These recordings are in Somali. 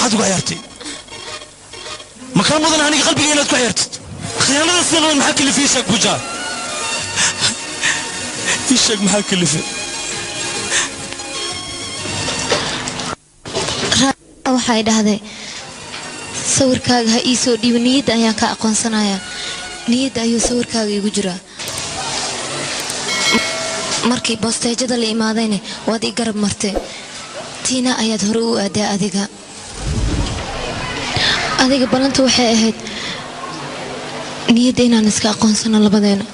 محد غيرتي مكان مدن أنا قلبي إلى غيرت خيانة السنة المحاك اللي فيه شك بجار الشك محاك اللي فيه waxay dhahday sawirkaaga ha ii soo dhiib niyada ayaan ka aqoonsanaya niyada ayuu sawirkaaga igu jiraa markii boosteejada la imaadayna waad ii garab martay tiina ayaad hore u aaday adiga balanta waxay ahayd niyada inaan iska aqoonsano labadeena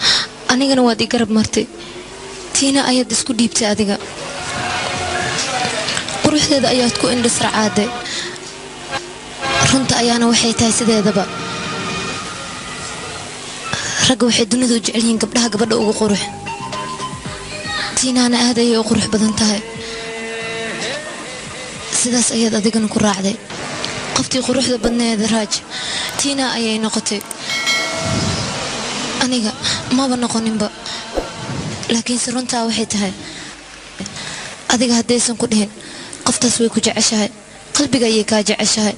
anigana waad ii garab martay tiina ayaad isku dhiibtay adiga quruxdeeda ayaad ku indhisracaaday runta ayaana waxay tahay sideedaba ragga waxay dunida u jecel yihiin gabdhaha gabadha ugu qurux tiinaana aad ayay u qurux badan tahay sidaas ayaad adigana ku raacday qoftii quruxda badneed raaj tiina ayay noqotay aniga maba noqoninba laakiin runta waxay tahay adiga haddaysan ku dhihin qoftaas way ku jeceshahay qalbiga ayay ka jeceshahay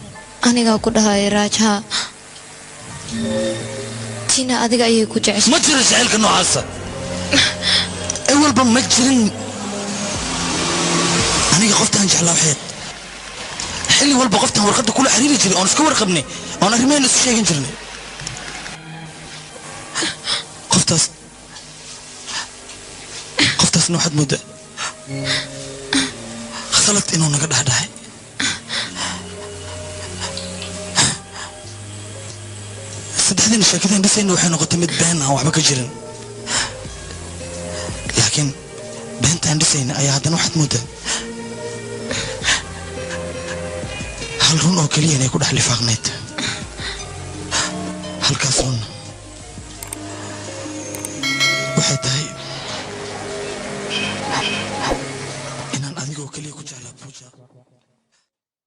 aniga ku dhahay raajha tina adiga ayay ku jeceshahay ma jiro jacaylka noocaasa awal ba ma jirin aniga qoftaan jeclaa waxeed xilli walba qoftaan warqadda kula xiriiri jiray oon iska warqabnay oon arrimaheena isu sheegin jirnay qoftaasna waxaad moodaa خلت إنه نقدر هذا صدقني شاكدين بس إنه إحنا قتمت بين أو حبك جيران لكن بنت عندي سين أي هذا واحد مدة هل رون أوكلي أنا يكون حلي فاغنيت هل كاسون واحد هاي